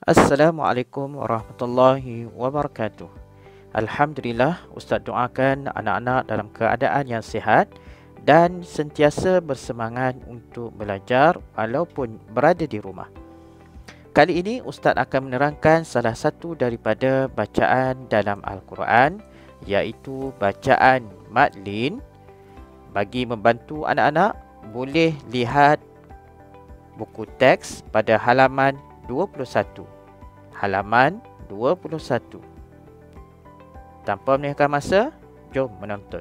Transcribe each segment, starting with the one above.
Assalamualaikum warahmatullahi wabarakatuh. Alhamdulillah, Ustaz doakan anak-anak dalam keadaan yang sihat dan sentiasa bersemangat untuk belajar walaupun berada di rumah. Kali ini Ustaz akan menerangkan salah satu daripada bacaan dalam Al-Quran, iaitu bacaan Madlin. Bagi membantu anak-anak, boleh lihat buku teks pada halaman 21. Halaman 21. Tanpa menyia masa, jom menonton.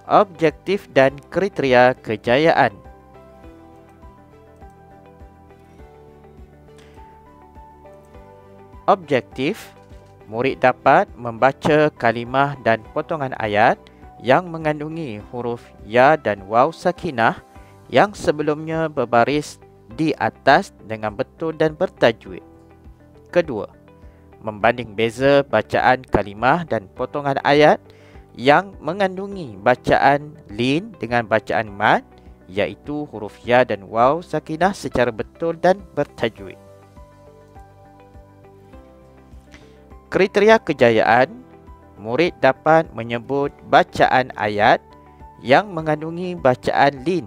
Objektif dan kriteria kejayaan. Objektif, murid dapat membaca kalimah dan potongan ayat yang mengandungi huruf ya dan waw sakinah yang sebelumnya berbaris di atas dengan betul dan bertajwid. Kedua, membanding beza bacaan kalimah dan potongan ayat yang mengandungi bacaan lin dengan bacaan mad, iaitu huruf ya dan waw sakinah secara betul dan bertajwid. Kriteria kejayaan, murid dapat menyebut bacaan ayat yang mengandungi bacaan lin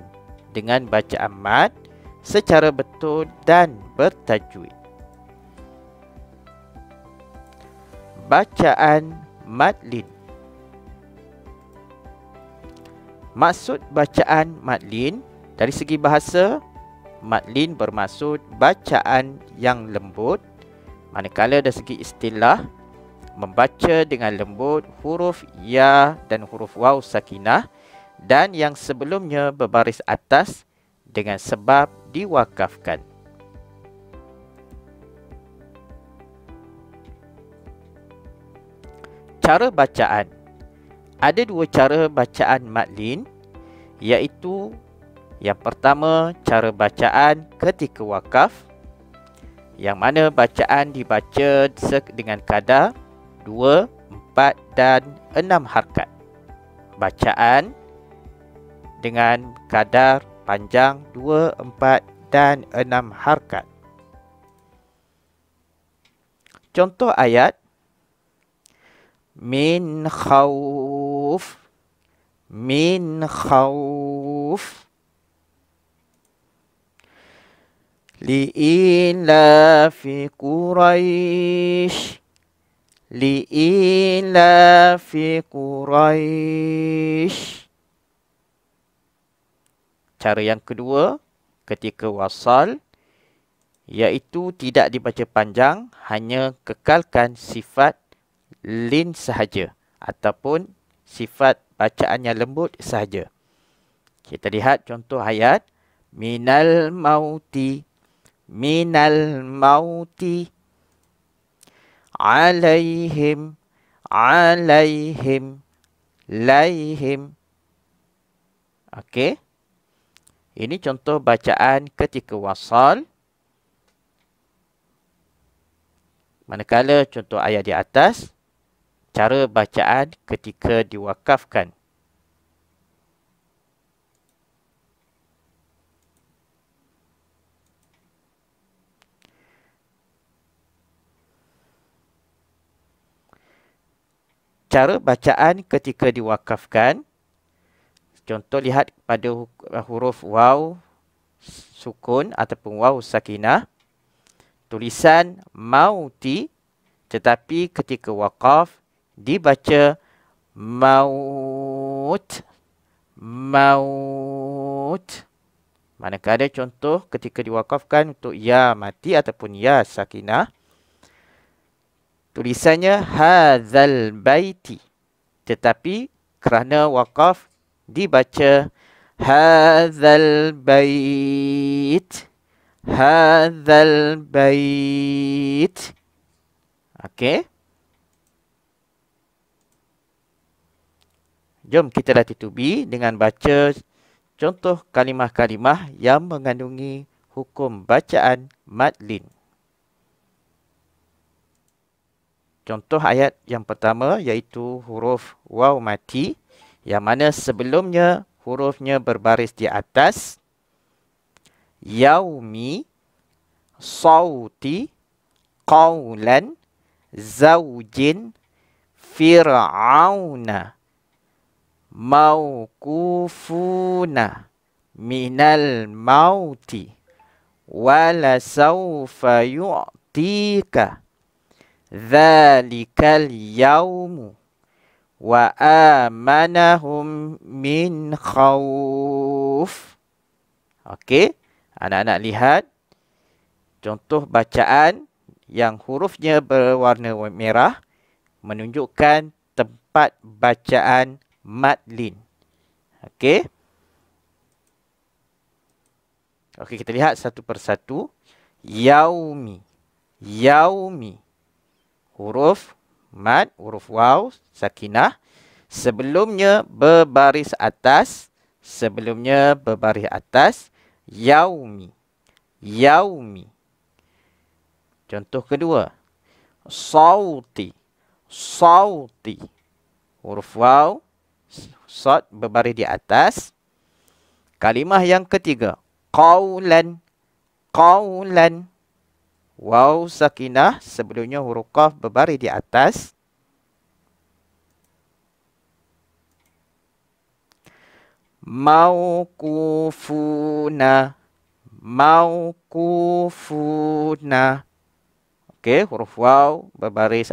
dengan bacaan mad secara betul dan bertajwid. Bacaan madlin. Maksud bacaan madlin dari segi bahasa, madlin bermaksud bacaan yang lembut, manakala dari segi istilah, membaca dengan lembut huruf ya dan huruf waw sakinah dan yang sebelumnya berbaris atas dengan sebab diwakafkan. Cara bacaan. Ada dua cara bacaan madlin, iaitu yang pertama, cara bacaan ketika wakaf, yang mana bacaan dibaca dengan kadar 2, 4 dan 6 harkat. Bacaan dengan kadar panjang 2, 4 dan 6 harkat. Contoh ayat: min khawf, min khawf. Li'ilafi Quraisy, li'ilafi Quraisy. Cara yang kedua, ketika wasal, iaitu tidak dibaca panjang, hanya kekalkan sifat lin sahaja ataupun sifat bacaan yang lembut sahaja. Kita lihat contoh ayat: minal mauti, minal mauti. Alaihim, alaihim, laihim. Okey. Ini contoh bacaan ketika wasal. Manakala contoh ayat di atas, cara bacaan ketika diwakafkan. Cara bacaan ketika diwakafkan. Contoh lihat pada huruf waw sukun ataupun waw sakinah. Tulisan mauti, tetapi ketika wakaf dibaca maut, maut. Manakala contoh ketika diwakafkan untuk ya mati ataupun ya sakinah, tulisannya hadzal baiti, tetapi kerana wakaf dibaca hadzal bait, hadzal bait. Okey. Jom kita latih tubi dengan baca contoh kalimah-kalimah yang mengandungi hukum bacaan madlin. Contoh ayat yang pertama iaitu huruf waw mati, yang mana sebelumnya hurufnya berbaris di atas, yaumi, sauti, qawlan, zawjin, fir'auna, mawkufuna, minal mauti, wala sawfa yu'tika, dhalikal yawmu, wa amanahum min khawf. Okey, anak-anak lihat contoh bacaan yang hurufnya berwarna merah menunjukkan tempat bacaan madlin. Okey. Okey, kita lihat satu persatu. Yaumi. Yaumi. Huruf mad, huruf waw, sakinah. Sebelumnya berbaris atas. Sebelumnya berbaris atas. Yaumi. Yaumi. Contoh kedua. Sauti. Sauti. Huruf waw, sad berbaris di atas. Kalimah yang ketiga. Qawlan. Qawlan. Waw sakinah. Sebelumnya huruf qaf berbaris di atas. Mawkufuna. Mawkufuna. Okey, huruf waw berbaris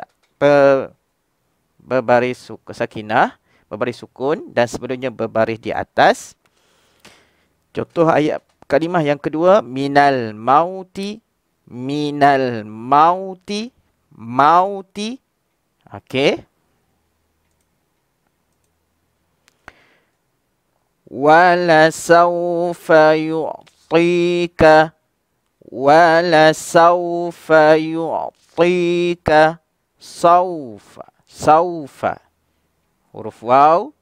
sakinah, berbaris sukun dan sebelumnya berbaris di atas. Contoh ayat kalimah yang kedua, minal mauti, minal mauti, mauti. Okey. Wala sawfa yu'tika, wala sawfa yu'tika, sawfa, sawfa. Huruf waw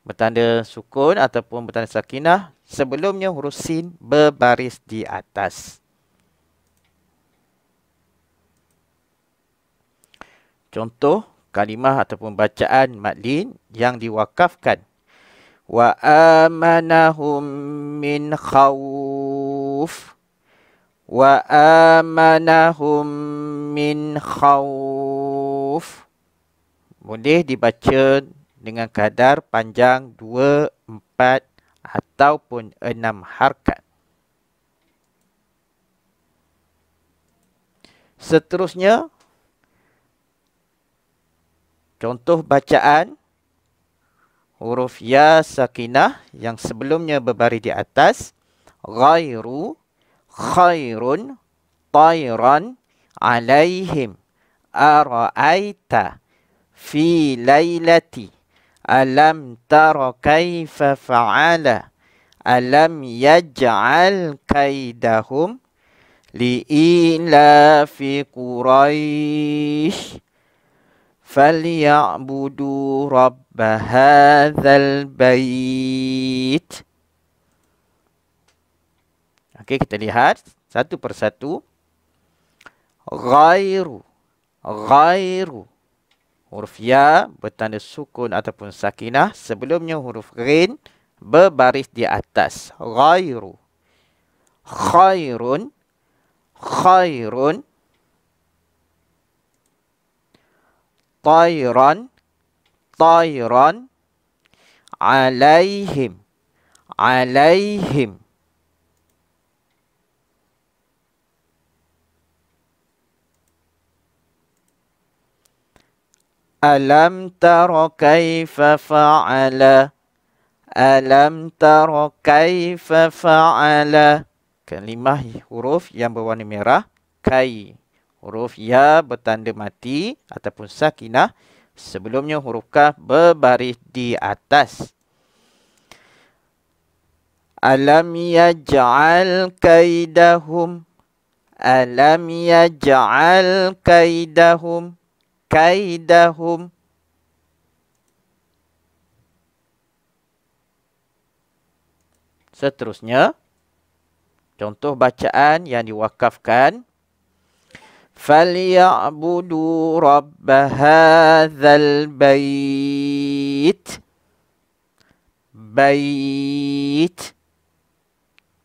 bertanda sukun ataupun bertanda sakinah. Sebelumnya huruf sin berbaris di atas. Contoh kalimah ataupun bacaan madlin yang diwakafkan. Wa amanahum min khawf. Wa amanahum min khawf. Boleh dibaca dengan kadar panjang 2, 4 ataupun 6 harkat. Seterusnya, contoh bacaan huruf ya sakinah yang sebelumnya berbaris di atas. Ghairu, khairun, tayran, alaihim, ara'aita, fi laylati, alam tara kaifa fa'ala, alam yaj'al kaidahum, li'ilafi Quraisy, falyabudu rabba hadzal bait. Okey, kita lihat satu persatu. Ghairu, ghairu. Huruf ya bertanda sukun ataupun sakinah. Sebelumnya huruf ghin berbaris di atas. Ghairu. Khairun. Khairun. Tayran. Tayran. Alaihim. Alaihim. Alam tara kaifa fa'ala. Alam tara kaifa fa'ala. Kalimah huruf yang berwarna merah. Kai. Huruf ya bertanda mati ataupun sakinah. Sebelumnya huruf kaf berbaris di atas. Alam yaj'al kaidahum. Alam yaj'al kaidahum. Kaidahum. Seterusnya, contoh bacaan yang diwakafkan. Falyabudu rabba hadzal bait. Bait.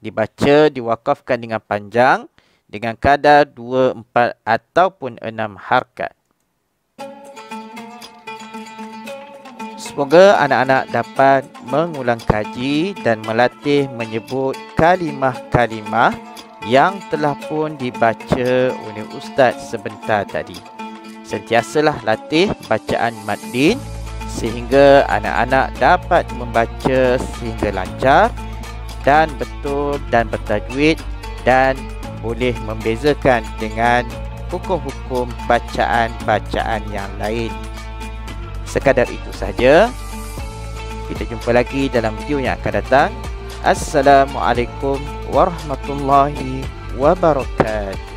dibaca, diwakafkan dengan panjang dengan kadar 2, 4 ataupun 6 harakat. Semoga anak-anak dapat mengulang kaji dan melatih menyebut kalimah-kalimah yang telah pun dibaca oleh Ustaz sebentar tadi. Sentiasalah latih bacaan maddin sehingga anak-anak dapat membaca sehingga lancar dan betul dan bertajwid dan boleh membezakan dengan hukum-hukum bacaan-bacaan yang lain. Sekadar itu sahaja. Kita jumpa lagi dalam video yang akan datang. Assalamualaikum warahmatullahi wabarakatuh.